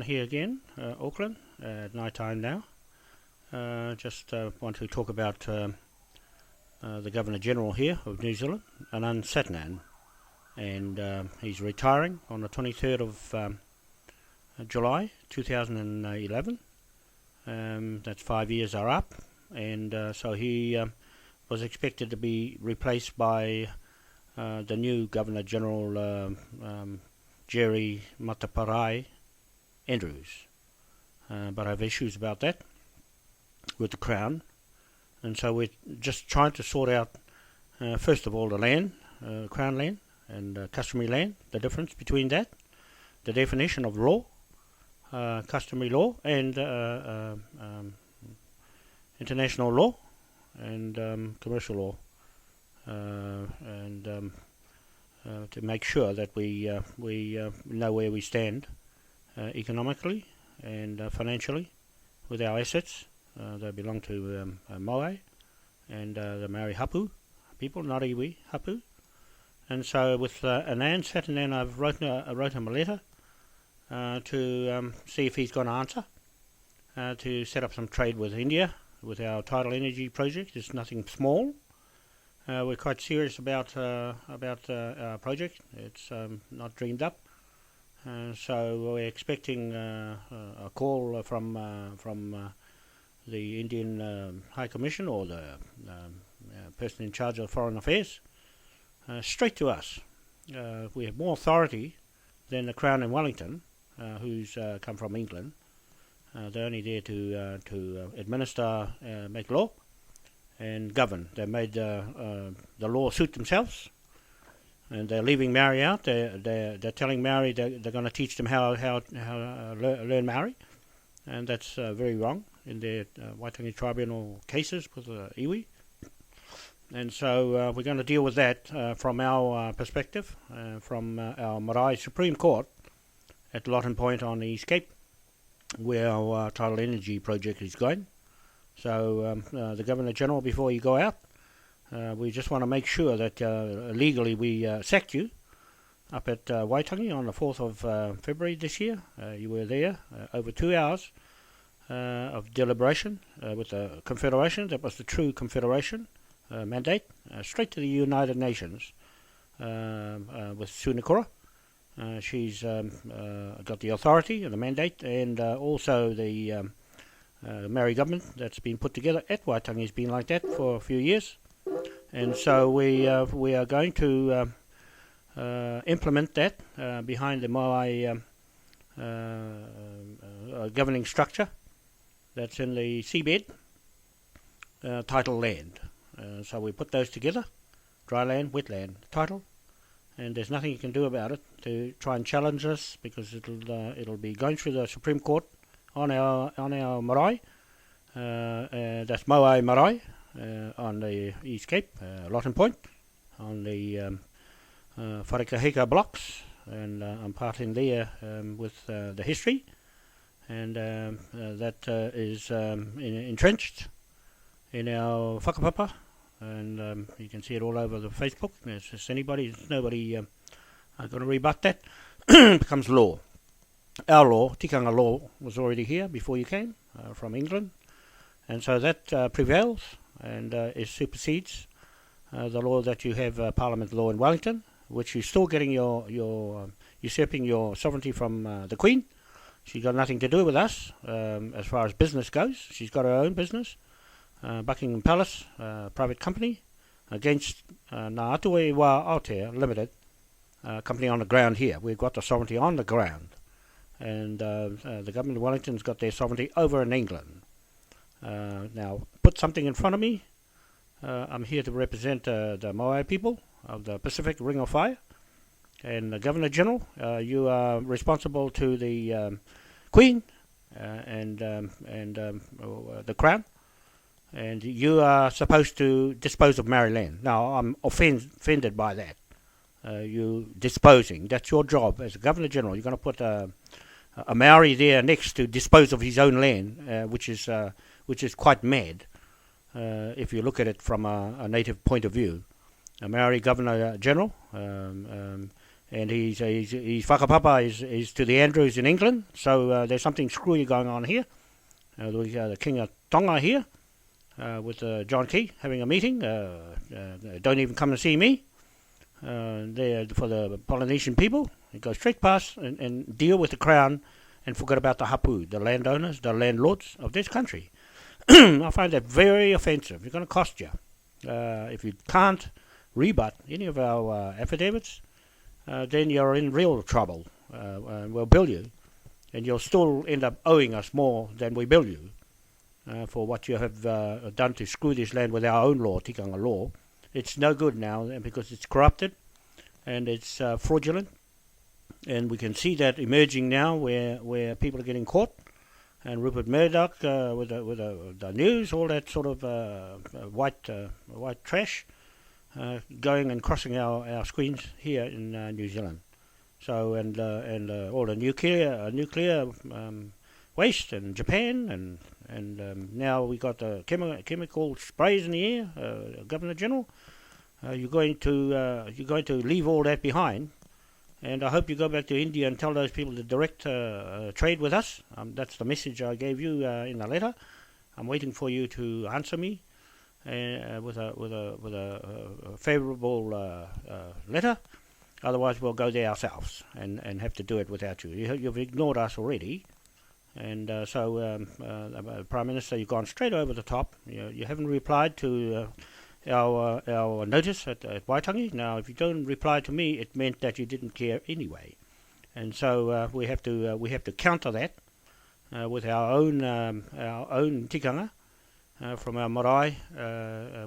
Here again, Auckland, at night time now. Just want to talk about the Governor General here of New Zealand, Anand Sethnan, and he's retiring on the 23rd of July 2011. That's 5 years are up, and so he was expected to be replaced by the new Governor General Jerry Mateparae Andrews, but I have issues about that with the Crown, and so we're just trying to sort out first of all the land, Crown land and customary land, the difference between that, the definition of law, customary law and international law and commercial law, and to make sure that we know where we stand economically and financially with our assets. They belong to Moai and the Maori Hapu people, not iwi, Hapu. And so with Anand Sethnan, I've wrote him a letter to see if he's going to answer, to set up some trade with India with our tidal energy project. It's nothing small. We're quite serious about our project. It's not dreamed up. So we're expecting a call from the Indian High Commission or the person in charge of foreign affairs straight to us. We have more authority than the Crown in Wellington, who's come from England. They're only there to administer, make law, and govern. They made the law suit themselves. And they're leaving Maori out. They're telling Maori they're going to teach them how learn Maori, and that's very wrong in their Waitangi Tribunal cases with iwi. And so we're going to deal with that from our perspective, from our Marae Supreme Court at Lawton Point on the East Cape, where our tidal energy project is going. So the Governor General, before you go out, we just want to make sure that legally we sacked you up at Waitangi on the 4th of February this year. You were there over 2 hours of deliberation with the Confederation. That was the true Confederation mandate, straight to the United Nations with Sunakura. She's got the authority and the mandate, and also the Maori government that's been put together at Waitangi has been like that for a few years. And so we are going to implement that behind the Moai governing structure that's in the seabed, tidal land. So we put those together, dry land, wetland, tidal, and there's nothing you can do about it to try and challenge us, because it'll be going through the Supreme Court on our marae. That's Moai marae. On the East Cape, Lawton Point, on the Wharekaheka blocks, and I'm part in there with the history, and that is entrenched in our whakapapa, and you can see it all over the Facebook. There's just nobody going to rebut that. It becomes law. Our law, tikanga law, was already here before you came from England, and so that prevails. And it supersedes the law that you have, Parliament law in Wellington, which you're still getting your usurping your sovereignty from the Queen. She's got nothing to do with us as far as business goes. She's got her own business, Buckingham Palace, private company, against Ngā Atue Wā Aotea Limited, company on the ground here. We've got the sovereignty on the ground, and the government of Wellington's got their sovereignty over in England. Now, put something in front of me. I'm here to represent the Moai people of the Pacific Ring of Fire, and the Governor General. You are responsible to the Queen and the Crown, and you are supposed to dispose of Maori land. Now, I'm offended by that. You disposing. That's your job as a Governor General. You're going to put a Maori there next to dispose of his own land, which is quite mad if you look at it from a native point of view. A Maori Governor General and his whakapapa is to the Andrews in England, so there's something screwy going on here. The King of Tonga here, with John Key having a meeting. Don't even come and see me. There for the Polynesian people. You go straight past and deal with the Crown and forget about the hapu, the landowners, the landlords of this country. I find that very offensive. It's going to cost you. If you can't rebut any of our affidavits, then you're in real trouble. We'll bill you, and you'll still end up owing us more than we bill you for what you have done to screw this land with our own law, tikanga law. It's no good now because it's corrupted and it's fraudulent, and we can see that emerging now where people are getting caught. And Rupert Murdoch with the news, all that sort of white trash going and crossing our screens here in New Zealand. So and all the nuclear waste in Japan, and now we got the chemical sprays in the air. Governor General, you're going to leave all that behind. And I hope you go back to India and tell those people to direct trade with us. That's the message I gave you in the letter. I'm waiting for you to answer me with a favourable letter. Otherwise, we'll go there ourselves and have to do it without you. You've ignored us already, and so Prime Minister, you've gone straight over the top. You haven't replied to our notice at Waitangi. Now, if you don't reply to me, it meant that you didn't care anyway, and so we have to counter that with our own tikanga from our marae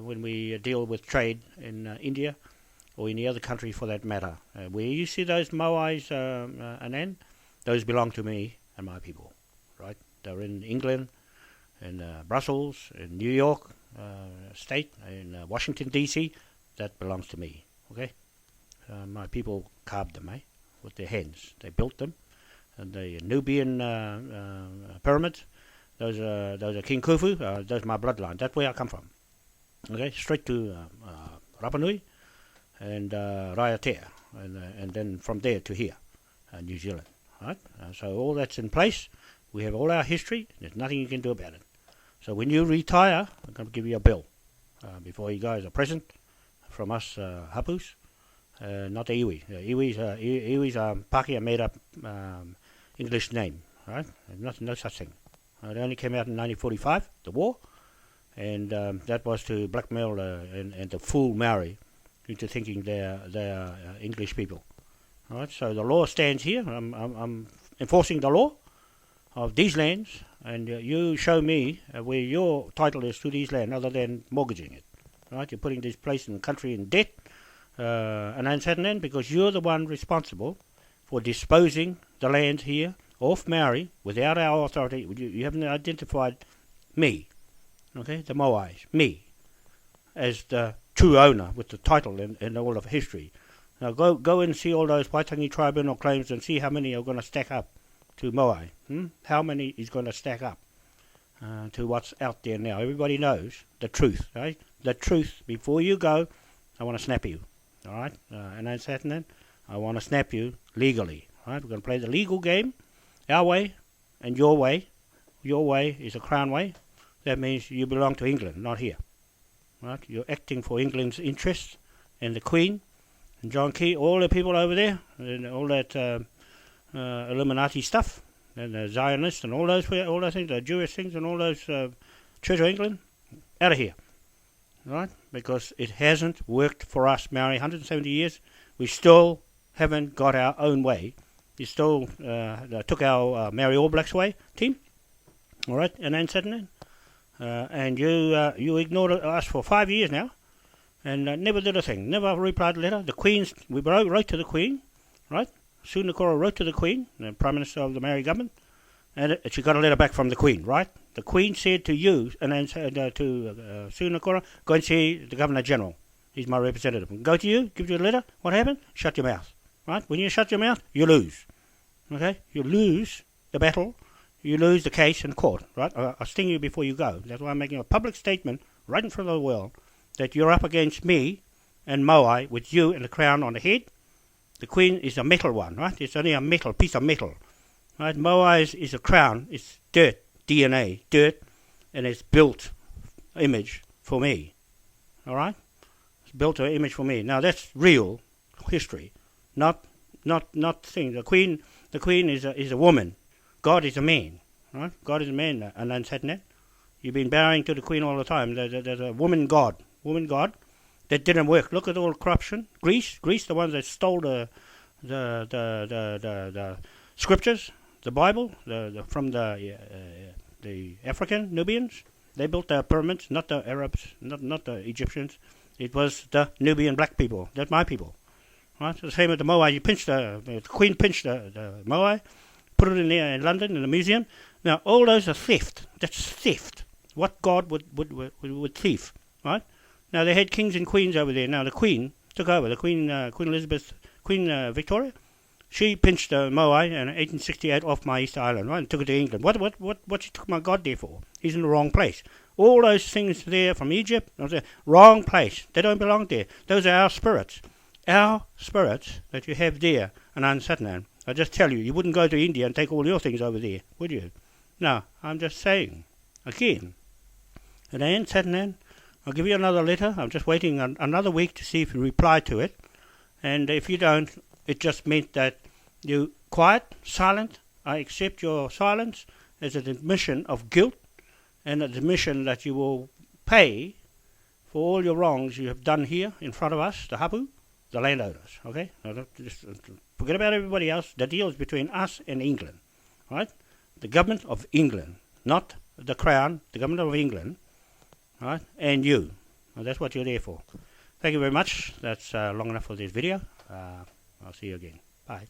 when we deal with trade in India or any other country for that matter. Where you see those moais, Anand, those belong to me and my people, right? They're in England, in Brussels, in New York State, in Washington D.C. That belongs to me. Okay, my people carved them, with their hands. They built them, and the Nubian pyramids. Those are King Khufu. Those are my bloodline. That's where I come from. Okay, straight to Rapa Nui and Raiatea, and then from there to here, New Zealand. Right. So all that's in place. We have all our history. There's nothing you can do about it. So when you retire, I'm going to give you a bill before you go as a present from us hapus, not the iwi. Iwis are Pākehā made up English name, right? No such thing. It only came out in 1945, the war, and that was to blackmail and to fool Maori into thinking they're English people. All right. So the law stands here. I'm enforcing the law of these lands, and you show me where your title is to these lands other than mortgaging it. Right? You're putting this place in the country in debt, and then because you're the one responsible for disposing the land here off Maori without our authority. You haven't identified me, okay, the Moais, me, as the true owner with the title and all of history. Now go and see all those Waitangi tribunal claims and see how many are going to stack up to Moai. How many is going to stack up to what's out there now? Everybody knows the truth, right? The truth. Before you go, I want to snap you, all right? And then Saturday, I want to snap you legally, all right? We're going to play the legal game, our way and your way. Your way is a Crown way. That means you belong to England, not here, right? You're acting for England's interests and the Queen and John Key, all the people over there, and all that Illuminati stuff, and the Zionists and all those things, the Jewish things and all those Church of England, out of here, right? Because it hasn't worked for us, Maori, 170 years. We still haven't got our own way. You still took our Maori All Blacks way team, all right, and then Saturday, and you ignored us for 5 years now, and never did a thing, never replied to the letter. The Queen's, we wrote to the Queen, right? Sue Nakora wrote to the Queen, the Prime Minister of the Maori government, and she got a letter back from the Queen, right? The Queen said to you, and then said to Sue Nakora, go and see the Governor General. He's my representative. Go to you, give you a letter. What happened? Shut your mouth, right? When you shut your mouth, you lose, okay? You lose the battle, you lose the case in court, right? I'll sting you before you go. That's why I'm making a public statement right in front of the world that you're up against me and Moai with you and the crown on the head, The queen is a metal one, right? It's only a metal piece of metal, right? Moai is a crown. It's dirt, DNA, dirt, and it's built image for me. All right, it's built an image for me. Now that's real history, not thing. The queen is a woman. God is a man, right? God is a man, and Satnam. You've been bowing to the queen all the time. There's a woman god. That didn't work. Look at all the corruption. Greece, the ones that stole the scriptures, the Bible, from the African Nubians. They built their pyramids, not the Arabs, not the Egyptians. It was the Nubian black people. That's my people. Right? The same with the Moai. You pinched the queen pinched the Moai, put it in there in London in the museum. Now all those are theft. That's theft. What God would thief, right? Now they had kings and queens over there. Now the queen took over. The Queen Elizabeth, Queen Victoria, she pinched the Moai in 1868 off my Easter Island, right, and took it to England. What she took my God there for? He's in the wrong place. All those things there from Egypt, wrong place. They don't belong there. Those are our spirits. Our spirits that you have there in Satnam. I just tell you, you wouldn't go to India and take all your things over there, would you? No, I'm just saying, again, and then Satnam, I'll give you another letter. I'm just waiting another week to see if you reply to it. And if you don't, it just meant that you quiet, silent. I accept your silence as an admission of guilt and an admission that you will pay for all your wrongs you have done here in front of us, the hapu, the landowners. Okay? Now, just forget about everybody else. The deal is between us and England. Right? The government of England, not the Crown, the government of England. Right, and you. And that's what you're there for. Thank you very much. That's long enough for this video. I'll see you again. Bye.